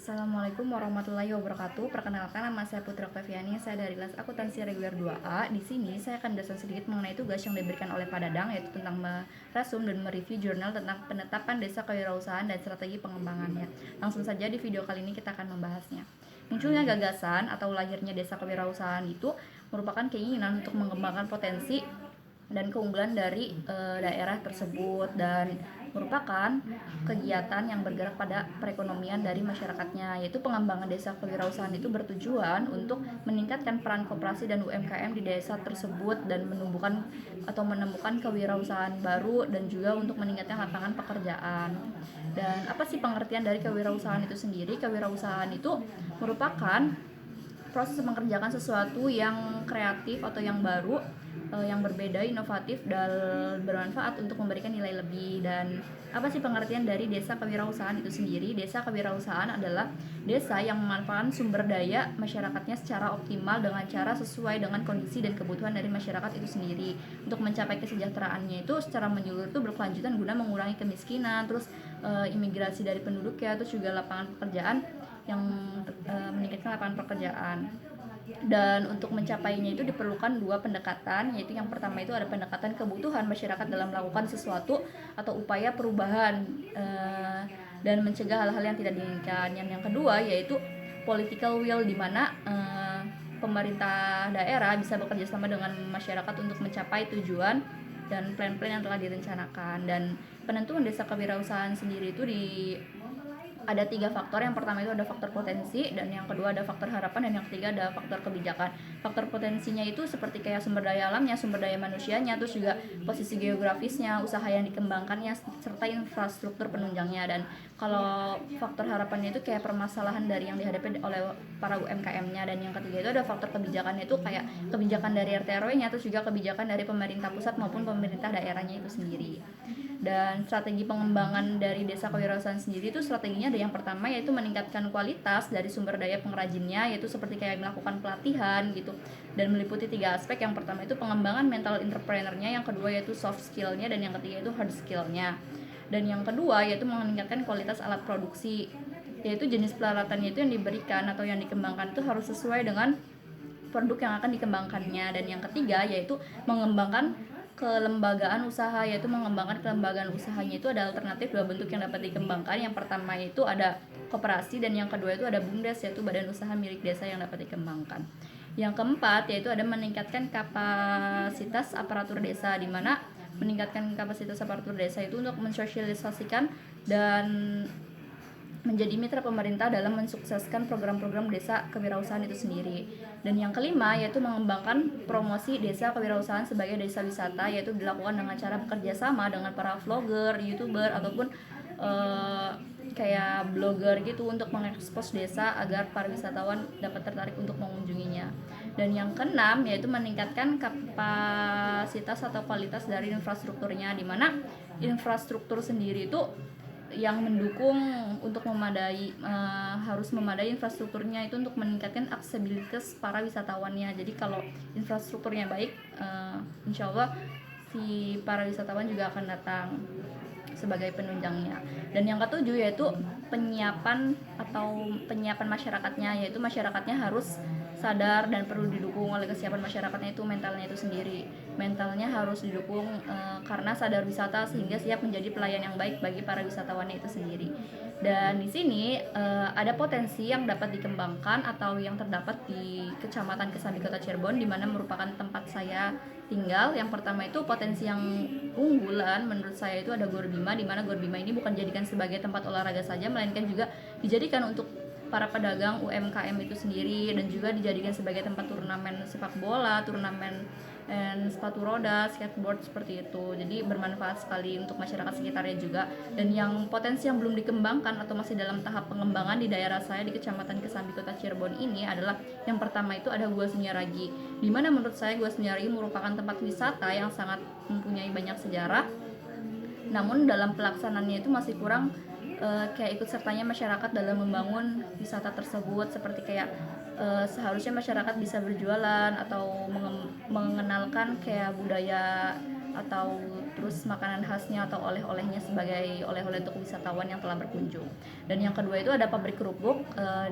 Assalamualaikum warahmatullahi wabarakatuh. Perkenalkan, nama saya Putri Oktaviani. Saya dari Les Akuntansi Reguler 2A. Di sini saya akan menjelaskan sedikit mengenai tugas yang diberikan oleh Pak Dadang, yaitu tentang merasum dan mereview jurnal tentang penetapan desa kewirausahaan dan strategi pengembangannya. Langsung saja di video kali ini kita akan membahasnya. Munculnya gagasan atau lahirnya desa kewirausahaan itu merupakan keinginan untuk mengembangkan potensi dan keunggulan dari daerah tersebut, dan merupakan kegiatan yang bergerak pada perekonomian dari masyarakatnya, yaitu pengembangan desa kewirausahaan itu bertujuan untuk meningkatkan peran koperasi dan UMKM di desa tersebut dan menumbuhkan atau menemukan kewirausahaan baru dan juga untuk meningkatkan lapangan pekerjaan. Dan apa sih pengertian dari kewirausahaan itu sendiri? Kewirausahaan itu merupakan proses mengerjakan sesuatu yang kreatif atau yang baru, yang berbeda, inovatif, dan bermanfaat untuk memberikan nilai lebih. Dan apa sih pengertian dari desa kewirausahaan itu sendiri? Desa kewirausahaan adalah desa yang memanfaatkan sumber daya masyarakatnya secara optimal dengan cara sesuai dengan kondisi dan kebutuhan dari masyarakat itu sendiri. Untuk mencapai kesejahteraannya itu secara menyeluruh itu berkelanjutan guna mengurangi kemiskinan, terus imigrasi dari penduduknya, terus juga lapangan pekerjaan yang meningkatkan lapangan pekerjaan. Dan untuk mencapainya itu diperlukan dua pendekatan, yaitu yang pertama itu ada pendekatan kebutuhan masyarakat dalam melakukan sesuatu atau upaya perubahan dan mencegah hal-hal yang tidak diinginkan. Yang kedua yaitu political will, di mana pemerintah daerah bisa bekerja sama dengan masyarakat untuk mencapai tujuan dan plan-plan yang telah direncanakan. Dan penentuan desa kewirausahaan sendiri itu ada 3 faktor. Yang pertama itu ada faktor potensi, dan yang kedua ada faktor harapan, dan yang ketiga ada faktor kebijakan. Faktor potensinya itu seperti kayak sumber daya alamnya, sumber daya manusianya, terus juga posisi geografisnya, usaha yang dikembangkannya, serta infrastruktur penunjangnya. Dan kalau faktor harapannya itu kayak permasalahan dari yang dihadapi oleh para UMKM-nya. Dan yang ketiga itu ada faktor kebijakannya, itu kayak kebijakan dari RT RW-nya, terus juga kebijakan dari pemerintah pusat maupun pemerintah daerahnya itu sendiri. Dan strategi pengembangan dari desa kewirausahaan sendiri itu strateginya ada yang pertama yaitu meningkatkan kualitas dari sumber daya pengrajinnya, yaitu seperti kayak melakukan pelatihan gitu, dan meliputi 3 aspek. Yang pertama itu pengembangan mental entrepreneurnya, yang kedua yaitu soft skillnya, dan yang ketiga itu hard skillnya. Dan yang kedua yaitu meningkatkan kualitas alat produksi, yaitu jenis peralatannya itu yang diberikan atau yang dikembangkan itu harus sesuai dengan produk yang akan dikembangkannya. Dan yang ketiga yaitu mengembangkan kelembagaan usaha, yaitu mengembangkan kelembagaan usahanya itu ada alternatif 2 bentuk yang dapat dikembangkan. Yang pertama itu ada koperasi, dan yang kedua itu ada BUMDes, yaitu badan usaha milik desa yang dapat dikembangkan. Yang keempat yaitu ada meningkatkan kapasitas aparatur desa, di mana meningkatkan kapasitas aparatur desa itu untuk mensosialisasikan dan menjadi mitra pemerintah dalam mensukseskan program-program desa kewirausahaan itu sendiri. Dan yang kelima yaitu mengembangkan promosi desa kewirausahaan sebagai desa wisata, yaitu dilakukan dengan cara bekerja sama dengan para vlogger, youtuber, ataupun kayak blogger gitu untuk mengekspos desa agar para wisatawan dapat tertarik untuk mengunjunginya. Dan yang keenam yaitu meningkatkan kapasitas atau kualitas dari infrastrukturnya, di mana infrastruktur sendiri itu yang mendukung untuk memadai, harus memadai infrastrukturnya itu untuk meningkatkan aksesibilitas para wisatawannya. Jadi kalau infrastrukturnya baik, insya Allah si para wisatawan juga akan datang sebagai penunjangnya. Dan yang ketujuh yaitu penyiapan masyarakatnya, yaitu masyarakatnya harus sadar dan perlu didukung oleh kesiapan masyarakatnya, itu mentalnya itu sendiri. Mentalnya harus didukung karena sadar wisata sehingga siap menjadi pelayan yang baik bagi para wisatawannya itu sendiri. Dan di sini ada potensi yang dapat dikembangkan atau yang terdapat di Kecamatan Kesambi, Kota Cirebon, di mana merupakan tempat saya tinggal. Yang pertama itu potensi yang unggulan menurut saya itu ada Gor Bima, di mana Gor Bima ini bukan dijadikan sebagai tempat olahraga saja, melainkan juga dijadikan untuk para pedagang UMKM itu sendiri, dan juga dijadikan sebagai tempat turnamen sepak bola, turnamen sepatu roda, skateboard, seperti itu. Jadi bermanfaat sekali untuk masyarakat sekitarnya juga. Dan yang potensi yang belum dikembangkan atau masih dalam tahap pengembangan di daerah saya di Kecamatan Kesambi, Kota Cirebon ini adalah yang pertama itu ada Gua Sunyaragi, di mana menurut saya Gua Sunyaragi merupakan tempat wisata yang sangat mempunyai banyak sejarah, namun dalam pelaksanaannya itu masih kurang kayak ikut sertanya masyarakat dalam membangun wisata tersebut, seperti kayak seharusnya masyarakat bisa berjualan atau mengenalkan kayak budaya atau terus makanan khasnya atau oleh-olehnya sebagai oleh-oleh untuk wisatawan yang telah berkunjung. Dan yang kedua itu ada pabrik kerupuk.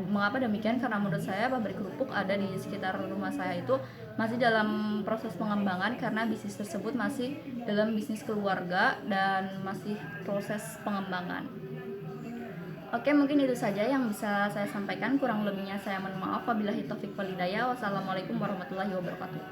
Mengapa demikian? Karena menurut saya pabrik kerupuk ada di sekitar rumah saya itu masih dalam proses pengembangan, karena bisnis tersebut masih dalam bisnis keluarga dan masih proses pengembangan. Oke, mungkin itu saja yang bisa saya sampaikan. Kurang lebihnya saya mohon maaf. Wabillahi taufik wal hidayah. Wassalamualaikum warahmatullahi wabarakatuh.